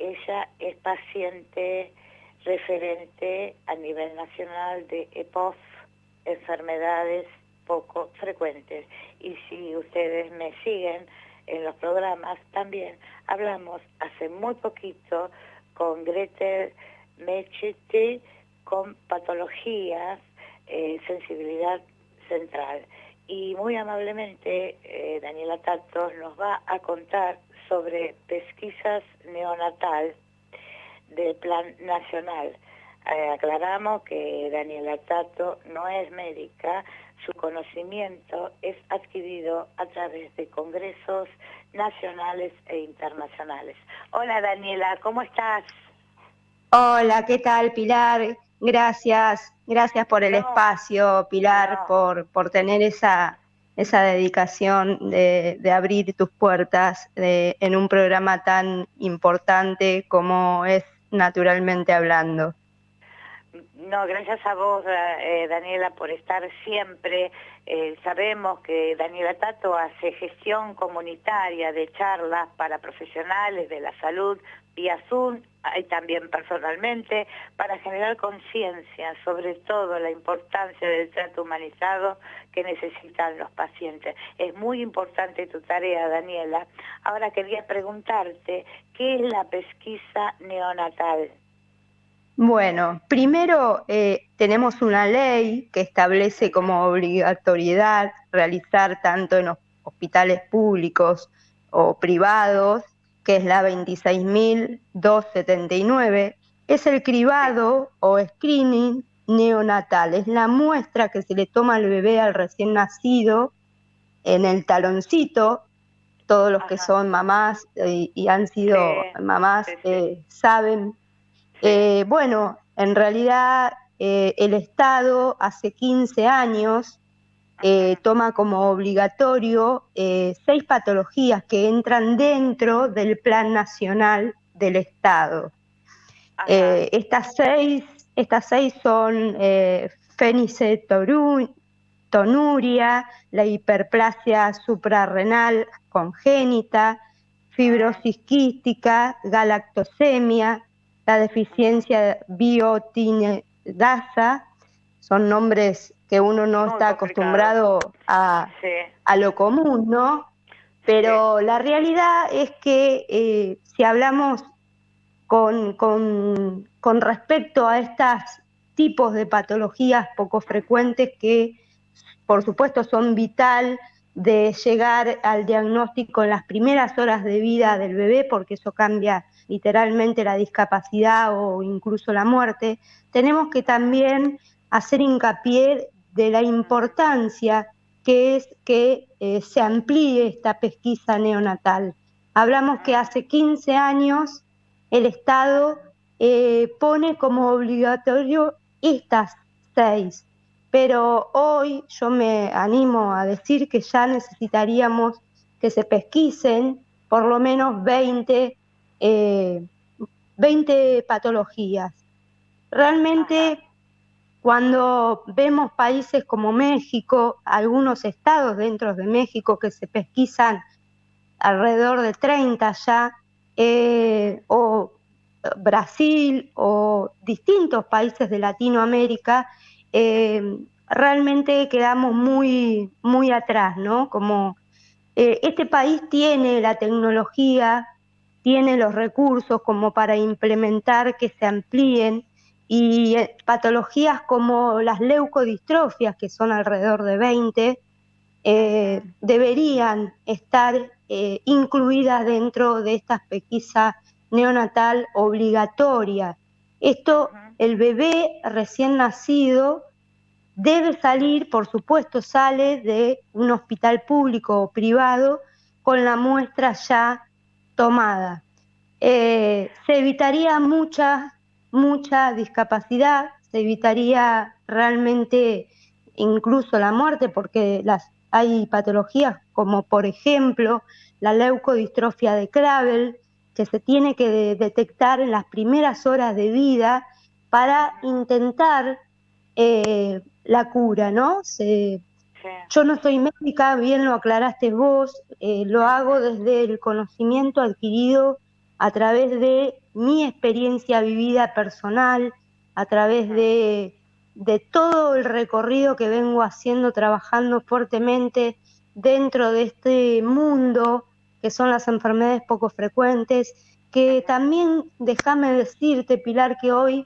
ella es paciente referente a nivel nacional de EPOF, enfermedades poco frecuentes. Y si ustedes me siguen en los programas, también hablamos hace muy poquito con Gretel Mechiti con patologías, sensibilidad central. Y muy amablemente Daniela Tatos nos va a contar sobre pesquisas neonatal del Plan Nacional. Aclaramos que Daniela Tato no es médica, su conocimiento es adquirido a través de congresos nacionales e internacionales. Hola Daniela, ¿cómo estás? Hola, ¿qué tal, Pilar? Gracias por el No, espacio, Pilar, no. por tener esa dedicación de abrir tus puertas en un programa tan importante como es Naturalmente Hablando. No, gracias a vos, Daniela, por estar siempre. Sabemos que Daniela Tato hace gestión comunitaria de charlas para profesionales de la salud vía Zoom y también personalmente para generar conciencia sobre todo la importancia del trato humanizado que necesitan los pacientes. Es muy importante tu tarea, Daniela. Ahora quería preguntarte, ¿qué es la pesquisa neonatal? Bueno, primero tenemos una ley que establece como obligatoriedad realizar tanto en hospitales públicos o privados, que es la 26.279, es el Sí. cribado o screening neonatal, es la muestra que se le toma al bebé al recién nacido en el taloncito. Todos los que Ajá. son mamás y han Sí, sido mamás sí, sí, saben. sí. Bueno, en realidad el Estado hace 15 años Ujú. toma como obligatorio 6 patologías que entran dentro del Plan Nacional del Estado. Ajá. Eh, estas seis, estas seis son fenilcetonuria, la hiperplasia suprarrenal congénita, Mm, fibrosis quística, galactosemia, la ujú. deficiencia biotinidasa. Son nombres que uno no Muy está complicado. acostumbrado Sí, a lo común, ¿no? sí. Pero la realidad es que si hablamos con respecto a estos tipos de patologías poco Ujú. frecuentes que, por supuesto, son vital de llegar al diagnóstico en las primeras horas de vida del bebé, porque eso cambia literalmente la discapacidad o incluso la muerte. Tenemos que también hacer hincapié de la importancia que es que se amplíe esta pesquisa neonatal. Hablamos que Mm. hace 15 años el Estado pone como obligatorio estas 6, pero hoy yo me animo a decir que ya necesitaríamos que se pesquisen por lo menos 20 patologías. Ajá. Realmente cuando vemos países como México, algunos estados dentro de México que se pesquisan alrededor de 30 ya, o Brasil o distintos países de Latinoamérica, eh, realmente quedamos muy atrás, ¿no? Como este país tiene la tecnología, tiene los recursos como para implementar que se amplíen y patologías como las leucodistrofias, que son alrededor de 20, Ujú. deberían estar incluidas dentro de esta pesquisa neonatal obligatoria. Esto, Ujú. el bebé recién nacido debe salir, por supuesto, sale de un hospital público o privado con la muestra ya tomada. Se evitaría mucha discapacidad, se evitaría realmente incluso la muerte, porque hay patologías como, por ejemplo, la leucodistrofia de Clavel, que se tiene que detectar en las primeras horas de vida para Ujú. intentar la cura, ¿no? Sí. Yo no soy médica, bien lo aclaraste vos, lo Ujú. hago desde el conocimiento adquirido a través de mi experiencia vivida personal, a través de todo el recorrido que vengo haciendo, trabajando fuertemente dentro de este mundo que son las enfermedades poco frecuentes, que también, déjame decirte, Pilar, que hoy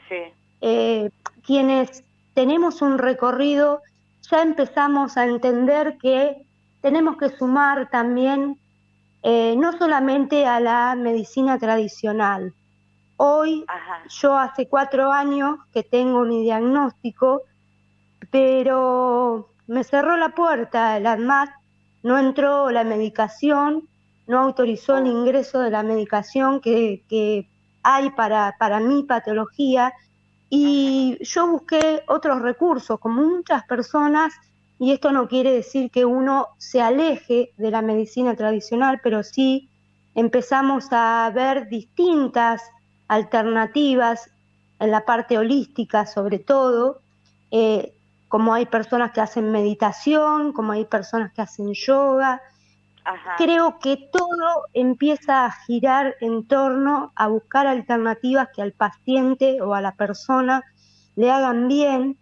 quienes tenemos un recorrido ya empezamos a entender que tenemos que sumar también no solamente a la medicina tradicional. Hoy, yo hace 4 años que tengo mi diagnóstico, pero me cerró la puerta el ADMAT, no entró la medicación, no autorizó el ingreso de la medicación que hay para mi patología, y yo busqué otros recursos, como muchas personas, y esto no quiere decir que uno se aleje de la medicina tradicional, pero sí empezamos a ver distintas alternativas en la parte holística, sobre todo, como hay personas que hacen meditación, como hay personas que hacen yoga. Creo que todo empieza a girar en torno a buscar alternativas que al paciente o a la persona le hagan bien.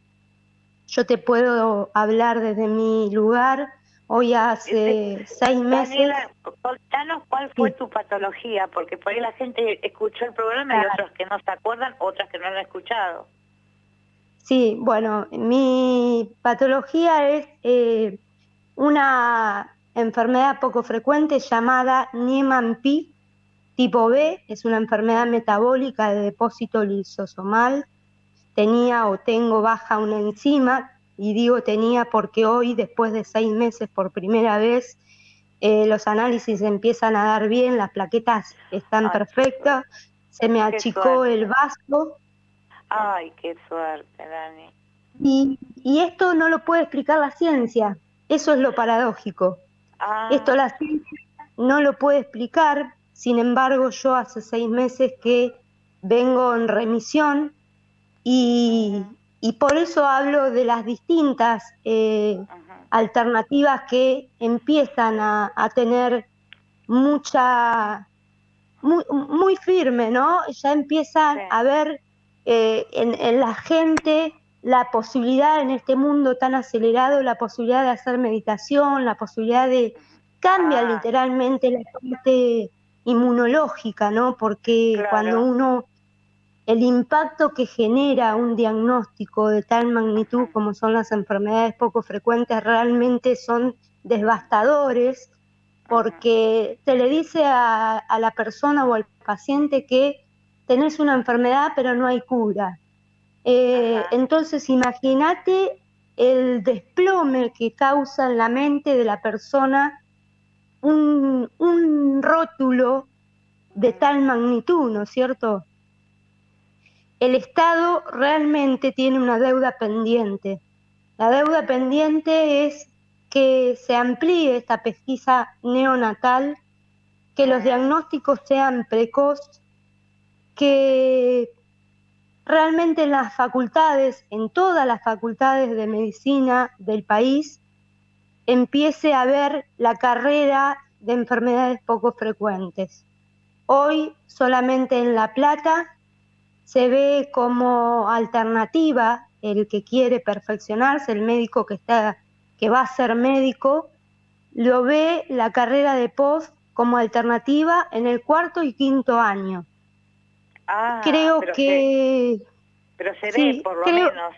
Yo te puedo hablar desde mi lugar. Hoy hace 6 meses... Daniela, contanos cuál fue tu patología, porque por ahí la gente escuchó el programa y otros que no se acuerdan, otras que no lo han escuchado. Sí, bueno, mi patología es una enfermedad poco frecuente llamada Niemann-Pick tipo B, es una enfermedad metabólica de depósito lisosomal. Tenía o tengo baja una enzima, y digo tenía porque hoy, después de 6 meses por primera vez, los análisis empiezan a dar bien, las plaquetas están perfectas, se me achicó el vaso. Ay, qué suerte, Dani. Y esto no lo puede explicar la ciencia, eso es lo paradójico. Esto la ciencia no lo puede explicar, sin embargo yo hace 6 meses que vengo en remisión y por eso hablo de las distintas alternativas que empiezan a tener mucha, muy firme, ¿no? Ya empiezan a ver en la gente la posibilidad en este mundo tan acelerado, la posibilidad de hacer meditación, la posibilidad de cambiar literalmente la parte inmunológica, ¿no? Porque cuando uno, el impacto que genera un diagnóstico de tal magnitud como son las enfermedades poco frecuentes realmente son devastadores, porque se le dice a la persona o al paciente que tenés una enfermedad pero no hay cura. Entonces imagínate el desplome que causa en la mente de la persona un rótulo de tal magnitud, ¿no es cierto? El Estado realmente tiene una deuda pendiente. La deuda pendiente es que se amplíe esta pesquisa neonatal, que los diagnósticos sean precoz, que realmente en las facultades, en todas las facultades de medicina del país, empiece a haber la carrera de enfermedades poco frecuentes. Hoy solamente en La Plata se ve como alternativa el que quiere perfeccionarse, el médico que va a ser médico, lo ve la carrera de post como alternativa en el 4º y 5º año. Creo que... Pero se ve, por lo menos,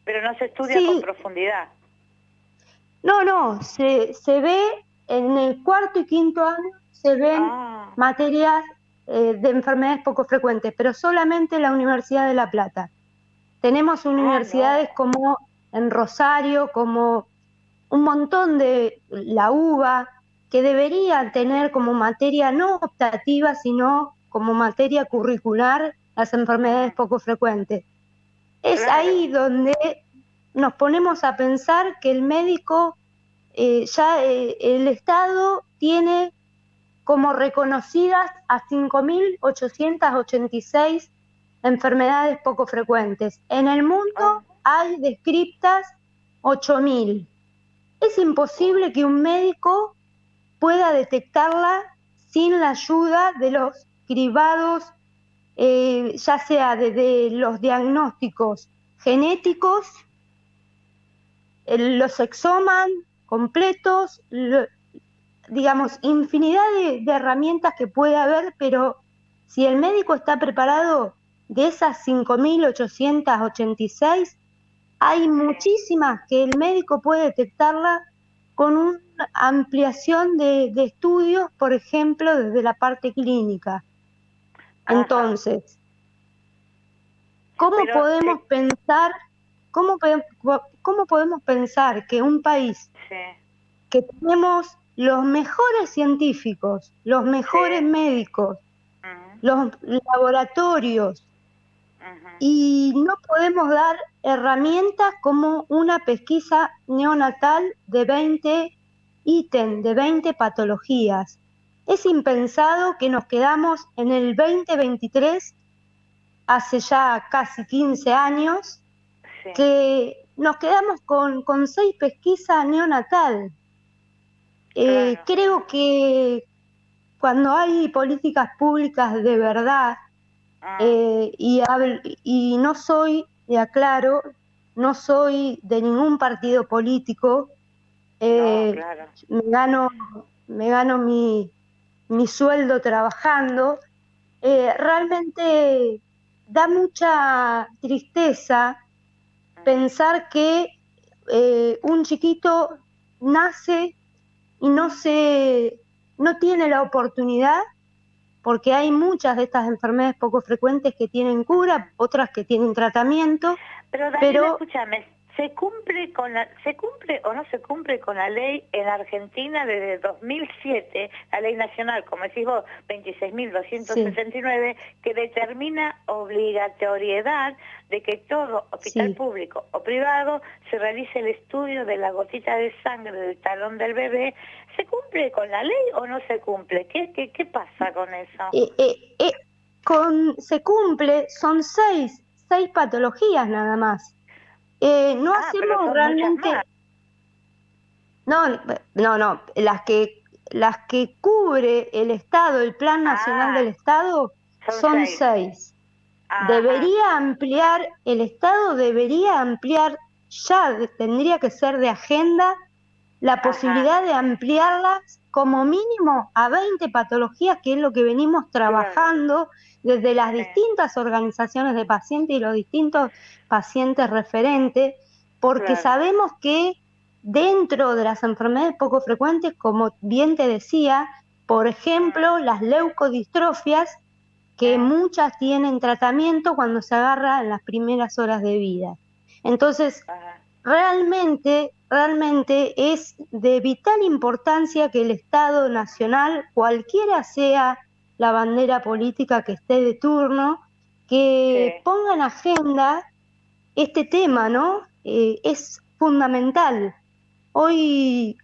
pero no se estudia con profundidad. No, se ve en el 4º y 5º año, se ven materias de enfermedades poco frecuentes, pero solamente en la Universidad de La Plata. Tenemos universidades como en Rosario, como un montón de la UBA, que deberían tener como materia no optativa, sino como materia curricular las enfermedades poco frecuentes. Es ahí donde nos ponemos a pensar que el médico, el Estado tiene como reconocidas a 5.886 enfermedades poco frecuentes. En el mundo hay descriptas 8.000. Es imposible que un médico pueda detectarla sin la ayuda de los cribados, ya sea desde los diagnósticos genéticos, los exoman completos, digamos, infinidad de herramientas que puede haber, pero si el médico está preparado, de esas 5.886, hay muchísimas que el médico puede detectarla con una ampliación de estudios, por ejemplo, desde la parte clínica. Ajá. Entonces, ¿cómo podemos pensar que un país que tenemos los mejores científicos, los mejores médicos, los laboratorios, y no podemos dar herramientas como una pesquisa neonatal de 20 ítems, de 20 patologías? Es impensado que nos quedamos en el 2023, hace ya casi 15 años, que nos quedamos con 6 pesquisas neonatal. Claro. Creo que cuando hay políticas públicas de verdad, y no soy, y aclaro, no soy de ningún partido político, Claro. me gano mi sueldo trabajando, realmente da mucha tristeza pensar que un chiquito nace y no tiene la oportunidad, porque hay muchas de estas enfermedades poco frecuentes que tienen cura, otras que tienen tratamiento. Pero Daniela, escúchame, ¿se cumple o no se cumple con la ley en Argentina desde 2007, la ley nacional, como decís vos, 26.269, que determina obligatoriedad de que todo hospital público o privado se realice el estudio de la gotita de sangre del talón del bebé? ¿Se cumple con la ley o no se cumple? ¿Qué pasa con eso? Se cumple, son seis patologías nada más. No hacemos realmente... No, las que cubre el Estado, el Plan Nacional del Estado, son seis. El Estado debería ampliar, ya tendría que ser de agenda, la posibilidad de ampliarlas como mínimo a 20 patologías, que es lo que venimos trabajando desde las distintas organizaciones de pacientes y los distintos pacientes referentes, porque sabemos que dentro de las enfermedades poco frecuentes, como bien te decía, por ejemplo, las leucodistrofias, que muchas tienen tratamiento cuando se agarra en las primeras horas de vida. Entonces, realmente es de vital importancia que el Estado Nacional, cualquiera sea la bandera política que esté de turno, que ponga en agenda este tema, ¿no? Es fundamental. Hoy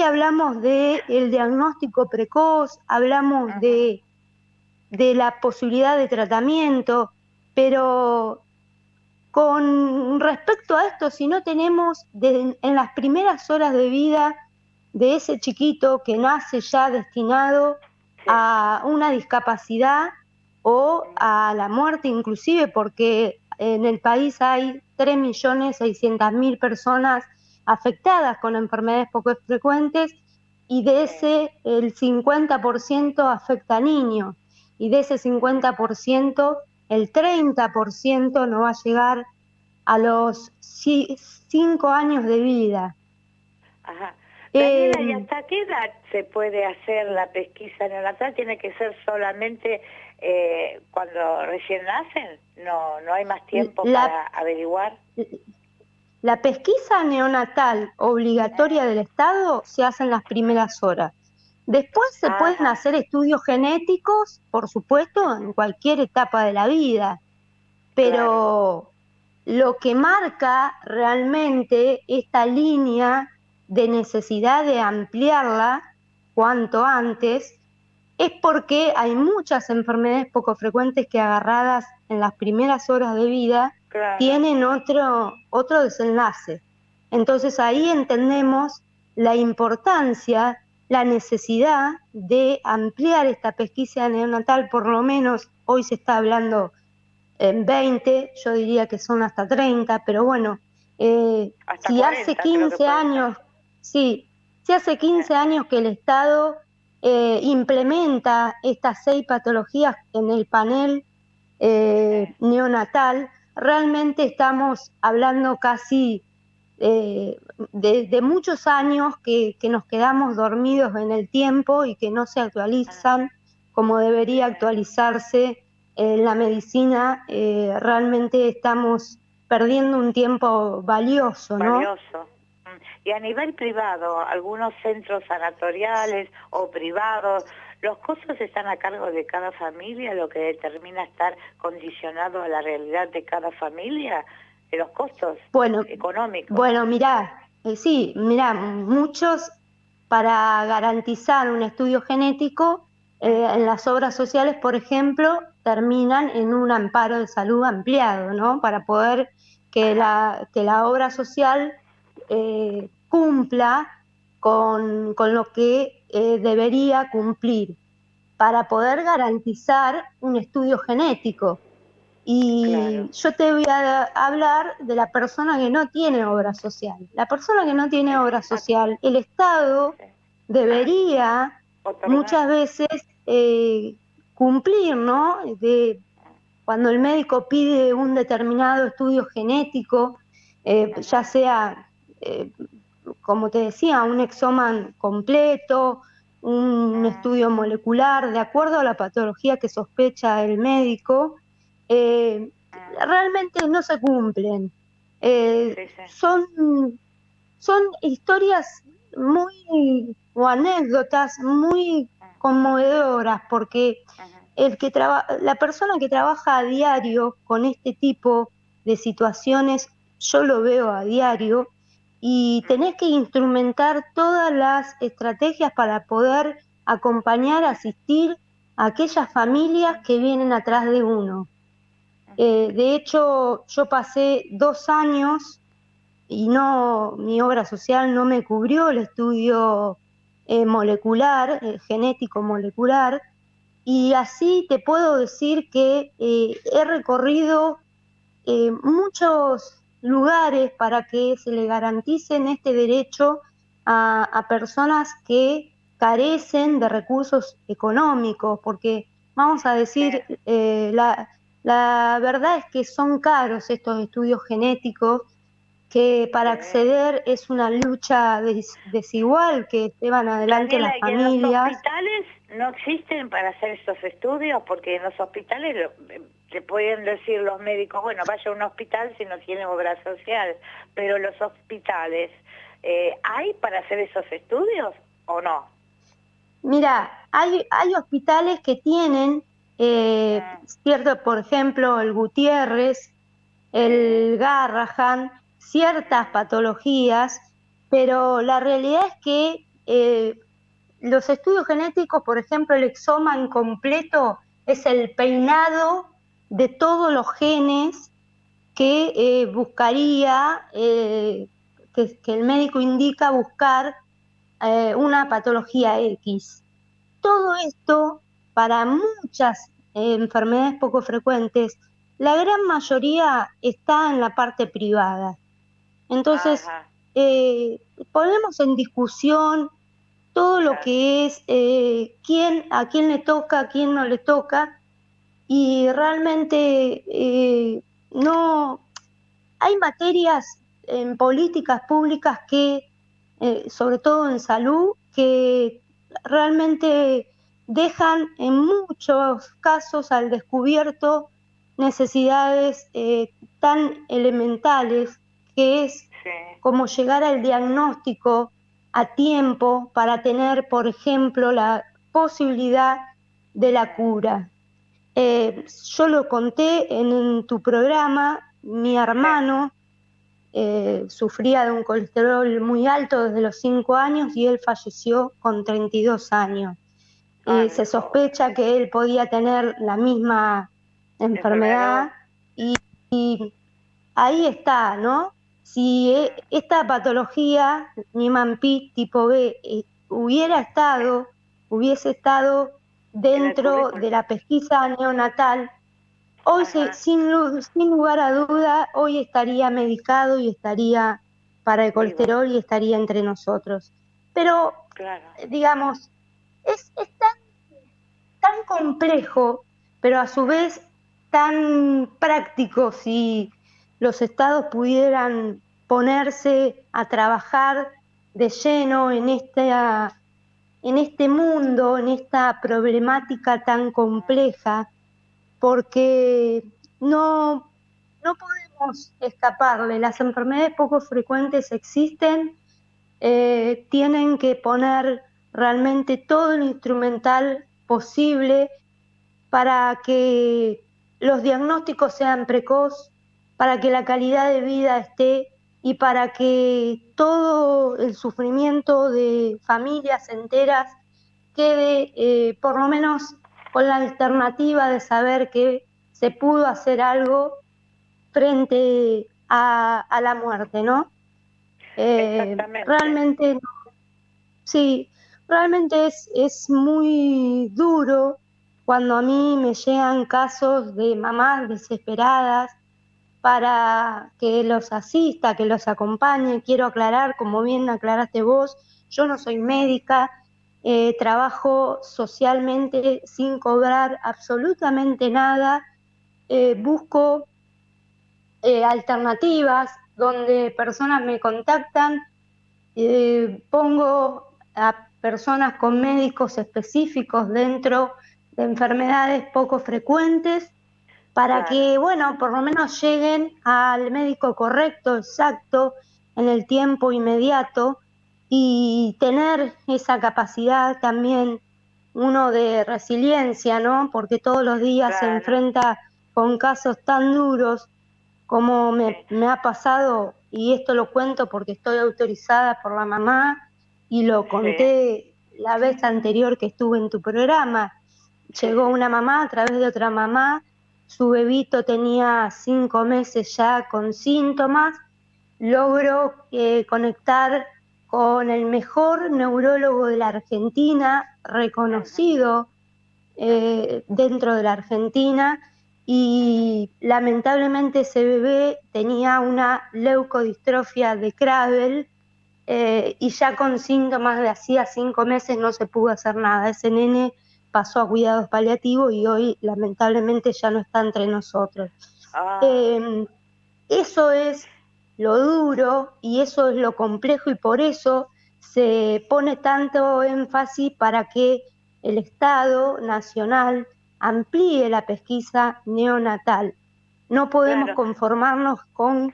hablamos del diagnóstico precoz, hablamos de la posibilidad de tratamiento, pero con respecto a esto, si no tenemos en las primeras horas de vida de ese chiquito que nace ya destinado a una discapacidad o a la muerte inclusive, porque en el país hay 3.600.000 personas afectadas con enfermedades poco frecuentes, y de ese el 50% afecta a niños, y de ese 50% el 30% no va a llegar a los 5 años de vida. Daniela, ¿y hasta qué edad se puede hacer la pesquisa neonatal? ¿Tiene que ser solamente cuando recién nacen? ¿No hay más tiempo para averiguar? La pesquisa neonatal obligatoria del Estado se hace en las primeras horas. Después se pueden hacer estudios genéticos, por supuesto, en cualquier etapa de la vida, pero lo que marca realmente esta línea de necesidad de ampliarla cuanto antes es porque hay muchas enfermedades poco frecuentes que, agarradas en las primeras horas de vida, tienen otro desenlace. Entonces ahí entendemos la importancia la necesidad de ampliar esta pesquisa neonatal. Por lo menos hoy se está hablando en 20, yo diría que son hasta 30, pero bueno, Hasta si 40 hace creo que 15 puede ser. años, sí, si hace 15 años que el Estado implementa estas 6 patologías en el panel neonatal, realmente estamos hablando casi de muchos años que nos quedamos dormidos en el tiempo y que no se actualizan como debería actualizarse la medicina. Realmente estamos perdiendo un tiempo valioso, ¿no? Valioso. Y a nivel privado, algunos centros sanatoriales o privados, ¿los costos están a cargo de cada familia, lo que determina estar condicionado a la realidad de cada familia, de los costos económicos? Bueno, mirá, sí, mirá, muchos para garantizar un estudio genético en las obras sociales, por ejemplo, terminan en un amparo de salud ampliado, ¿no? Para poder que la obra social cumpla con lo que debería cumplir para poder garantizar un estudio genético. Y yo te voy a hablar de la persona que no tiene obra social. La persona que no tiene obra social, el Estado debería Otorgar. muchas veces cumplir, ¿no? Cuando el médico pide un determinado estudio genético, ya sea, como te decía, un examen completo, un estudio molecular, de acuerdo a la patología que sospecha el médico, realmente no se cumplen. Son historias o anécdotas muy conmovedoras, porque la persona que trabaja a diario con este tipo de situaciones, yo lo veo a diario, y tenés que instrumentar todas las estrategias para poder acompañar, asistir a aquellas familias que vienen atrás de uno. De hecho, yo pasé 2 años y mi obra social no me cubrió el estudio molecular, genético molecular, y así te puedo decir que he recorrido muchos lugares para que se le garanticen este derecho a personas que carecen de recursos económicos, porque vamos a decir, la verdad es que son caros estos estudios genéticos, que para acceder es una lucha desigual que llevan adelante Daniela, las ¿y en los familias. hospitales no existen para hacer estos estudios? Porque en los hospitales te pueden decir los médicos, bueno, vaya a un hospital si no tiene obra social, pero los hospitales, ¿hay para hacer esos estudios o no? Mira, hay hospitales que tienen, cierto, por ejemplo, el Gutiérrez, el Garrahan, ciertas patologías, pero la realidad es que los estudios genéticos, por ejemplo, el exoma incompleto es el peinado de todos los genes que buscaría, que el médico indica buscar una patología X. Todo esto, para muchas enfermedades poco frecuentes, la gran mayoría está en la parte privada. Entonces, ponemos en discusión todo lo que es a quién le toca, a quién no le toca, y realmente no hay materias en políticas públicas que, sobre todo en salud, que realmente dejan en muchos casos al descubierto necesidades tan elementales, que es como llegar al diagnóstico a tiempo para tener, por ejemplo, la posibilidad de la cura. Yo lo conté en tu programa, mi hermano sufría de un colesterol muy alto desde los 5 años y él falleció con 32 años. Se sospecha que él podía tener la misma enfermedad y ahí está, ¿no? Si esta patología, Niemann-Pick tipo B, hubiese estado dentro de la pesquisa neonatal, hoy sin lugar a duda, hoy estaría medicado y estaría para el colesterol y estaría entre nosotros. Pero, digamos, es tan complejo, pero a su vez tan práctico si los estados pudieran ponerse a trabajar de lleno en este mundo, en esta problemática tan compleja, porque no podemos escaparle. Las enfermedades poco frecuentes existen, tienen que poner realmente todo el instrumental posible para que los diagnósticos sean precoz, para que la calidad de vida esté y para que todo el sufrimiento de familias enteras quede por lo menos con la alternativa de saber que se pudo hacer algo frente a la muerte, ¿no? Realmente, sí, realmente es muy duro cuando a mí me llegan casos de mamás desesperadas para que los asista, que los acompañe. Quiero aclarar, como bien aclaraste vos, yo no soy médica, trabajo socialmente sin cobrar absolutamente nada, busco alternativas donde personas me contactan, pongo a personas con médicos específicos dentro de enfermedades poco frecuentes para que, bueno, por lo menos lleguen al médico correcto, exacto, en el tiempo inmediato y tener esa capacidad también uno de resiliencia, ¿no? Porque todos los días se enfrenta con casos tan duros como me ha pasado, y esto lo cuento porque estoy autorizada por la mamá y lo conté la vez anterior que estuve en tu programa. Llegó una mamá a través de otra mamá, su bebito tenía 5 meses ya con síntomas, logro conectar con el mejor neurólogo de la Argentina, reconocido dentro de la Argentina, y lamentablemente ese bebé tenía una leucodistrofia de Krabbe, y ya con síntomas de hacía 5 meses no se pudo hacer nada. Ese nene pasó a cuidados paliativos y hoy lamentablemente ya no está entre nosotros. Eso es lo duro y eso es lo complejo, y por eso se pone tanto énfasis para que el Estado Nacional amplíe la pesquisa neonatal. No podemos conformarnos con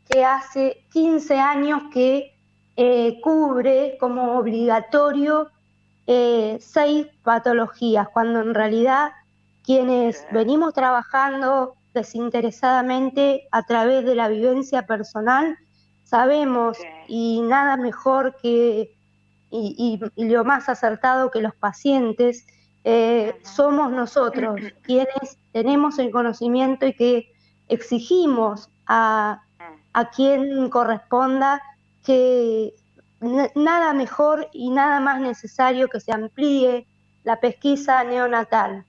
que hace 15 años que cubre como obligatorio 6 patologías, cuando en realidad quienes venimos trabajando desinteresadamente a través de la vivencia personal, sabemos, y nada mejor que, y lo más acertado que los pacientes, somos nosotros quienes tenemos el conocimiento y que exigimos a quien corresponda que nada mejor y nada más necesario que se amplíe la pesquisa neonatal.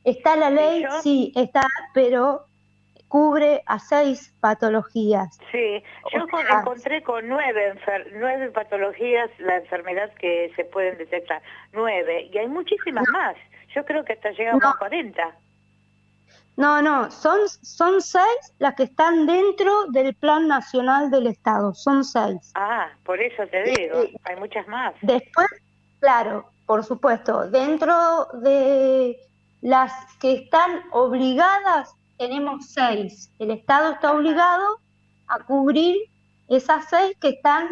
¿Está la ley? Sí, está, pero cubre a 6 patologías. Sí, yo encontré con 9 patologías la enfermedad que se pueden detectar. 9, y hay muchísimas más. Yo creo que hasta llegamos a 40. No, son 6 las que están dentro del Plan Nacional del Estado, son 6. Ah, por eso te digo, hay muchas más. Después, claro, por supuesto, dentro de las que están obligadas, tenemos 6. El Estado está obligado a cubrir esas 6 que están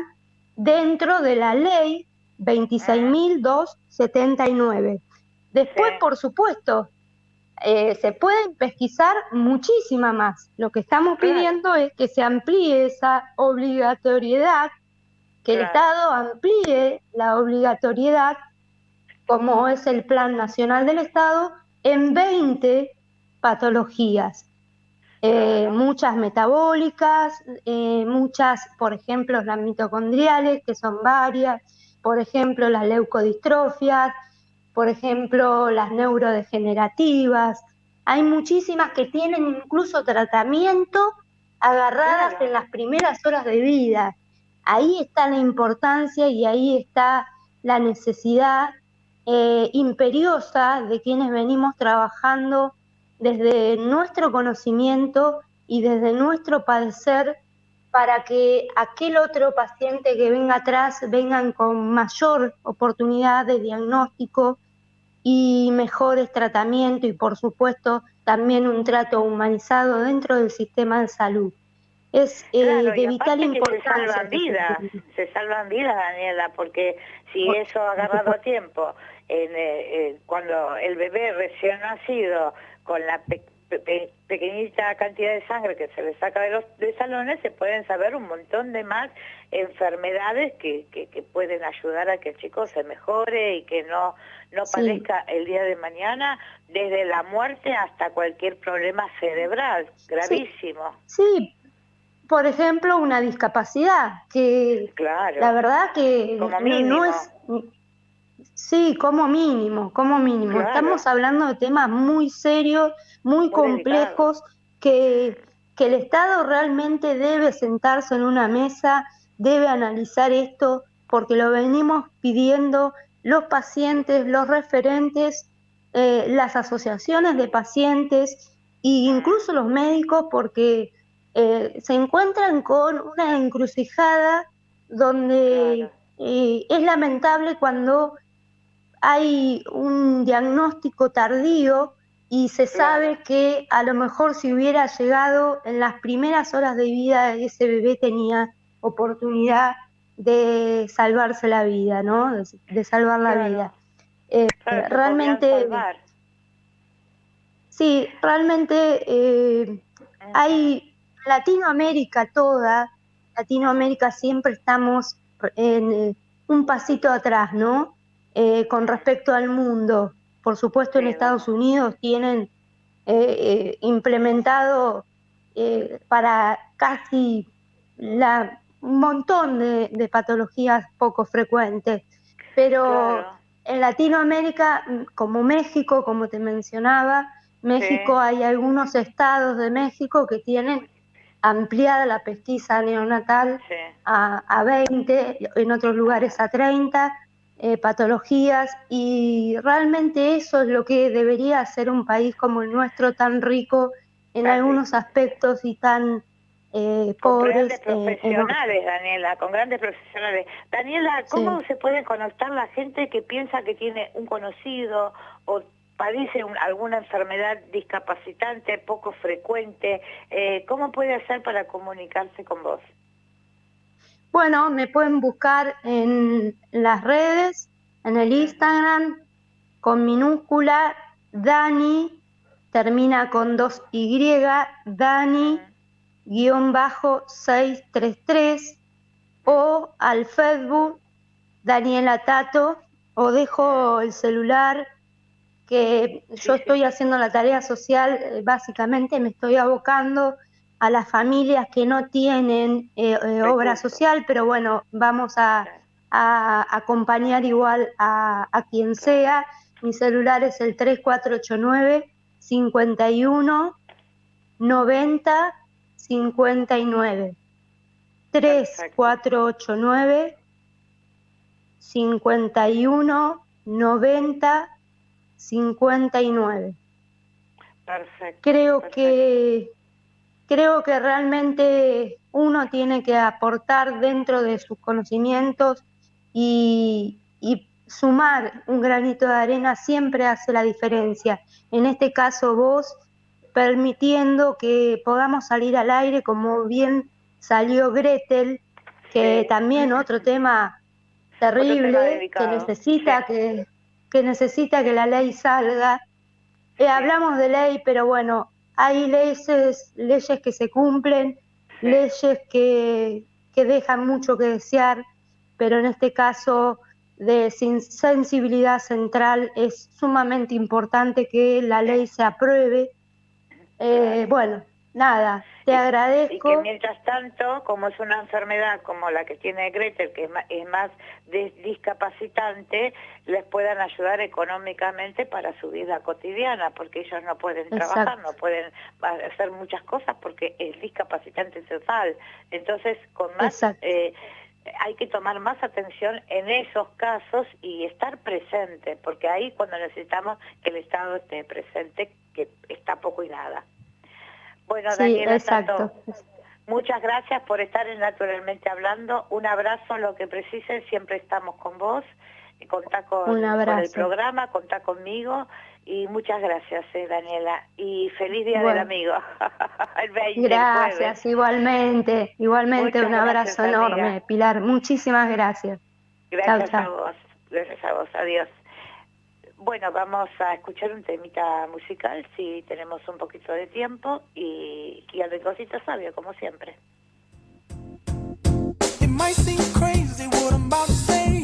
dentro de la ley 26.279. Después, por supuesto, se pueden pesquisar muchísima más. Lo que estamos pidiendo es que se amplíe esa obligatoriedad, que el Estado amplíe la obligatoriedad, como es el Plan Nacional del Estado, en 20 patologías. Muchas metabólicas, muchas, por ejemplo, las mitocondriales, que son varias, por ejemplo, las leucodistrofias, por ejemplo, las neurodegenerativas. Hay muchísimas que tienen incluso tratamiento agarradas en las primeras horas de vida. Ahí está la importancia y ahí está la necesidad imperiosa de quienes venimos trabajando desde nuestro conocimiento y desde nuestro padecer para que aquel otro paciente que venga atrás vengan con mayor oportunidad de diagnóstico y mejores tratamientos y por supuesto también un trato humanizado dentro del sistema de salud. Es claro, de y vital aparte que importancia. se salvan vidas, Daniela, porque si eso ha agarrado a tiempo, cuando el bebé recién nacido, con la pequeñita cantidad de sangre que se le saca de los salones, se pueden saber un montón de más enfermedades que pueden ayudar a que el chico se mejore y que no padezca el día de mañana, desde la muerte hasta cualquier problema cerebral gravísimo. Sí, por ejemplo, una discapacidad, que claro, la verdad que como mínimo. no es... Sí, como mínimo, como mínimo. Claro. Estamos hablando de temas muy serios, muy complejos, que el Estado realmente debe sentarse en una mesa, debe analizar esto, porque lo venimos pidiendo los pacientes, los referentes, las asociaciones de pacientes e incluso los médicos, porque se encuentran con una encrucijada donde es lamentable cuando hay un diagnóstico tardío y se sabe que a lo mejor si hubiera llegado en las primeras horas de vida ese bebé tenía oportunidad de salvarse la vida, ¿no? De salvar la vida. Realmente, sí, realmente hay Latinoamérica toda, Latinoamérica siempre estamos en un pasito atrás, ¿no? Con respecto al mundo. Por supuesto, en Estados Unidos tienen implementado para casi un montón de patologías poco frecuentes, pero en Latinoamérica, como México, como te mencionaba, México, hay algunos estados de México que tienen ampliada la pesquisa neonatal a 20, en otros lugares a 30 patologías, y realmente eso es lo que debería ser un país como el nuestro, tan rico en algunos aspectos y tan pobres. Con grandes profesionales, Daniela, con grandes profesionales. Daniela, ¿cómo se puede conectar la gente que piensa que tiene un conocido o padece alguna enfermedad discapacitante poco frecuente? ¿Cómo puede hacer para comunicarse con vos? Bueno, me pueden buscar en las redes, en el Instagram, con minúscula, Dani, termina con 2Y, Dani-633, o al Facebook, Daniela Tato, o dejo el celular, que yo estoy haciendo la tarea social, básicamente me estoy abocando a las familias que no tienen obra social, pero bueno, vamos a acompañar igual a quien sea. Mi celular es el 3489 51 90 59. 3489 51 90 59. Perfecto. Creo que realmente uno tiene que aportar dentro de sus conocimientos y sumar un granito de arena siempre hace la diferencia. En este caso vos, permitiendo que podamos salir al aire, como bien salió Gretel, que también otro tema terrible, que necesita que la ley salga. Hablamos de ley, pero bueno, hay leyes que se cumplen, leyes que dejan mucho que desear, pero en este caso de sensibilidad central es sumamente importante que la ley se apruebe. Bueno, nada, te Y que agradezco. mientras tanto, como es una enfermedad como la que tiene Gretel, que es más discapacitante, les puedan ayudar económicamente para su vida cotidiana, porque ellos no pueden trabajar, Exacto, no pueden hacer muchas cosas porque es discapacitante total. Entonces, con más exacto. hay que tomar más atención en esos casos y estar presente, porque ahí cuando necesitamos que el Estado esté presente, que está poco y nada. Bueno, Sí, Daniela exacto. Sato, muchas gracias por estar en Naturalmente Hablando. Un abrazo, lo que precisen, siempre estamos con vos. Contá Un con el abrazo. programa, contá conmigo. Y muchas gracias, Daniela. Y feliz Día del Bueno, Amigo, el 20, el jueves. gracias, igualmente, igualmente Muchas un gracias, abrazo amiga. enorme, Pilar. Muchísimas gracias. Chao, Gracias a chao. vos, gracias a vos. Adiós. Bueno, vamos a escuchar un temita musical, si tenemos un poquito de tiempo, y al ricocito sabio, como siempre. It might seem crazy what I'm about to say.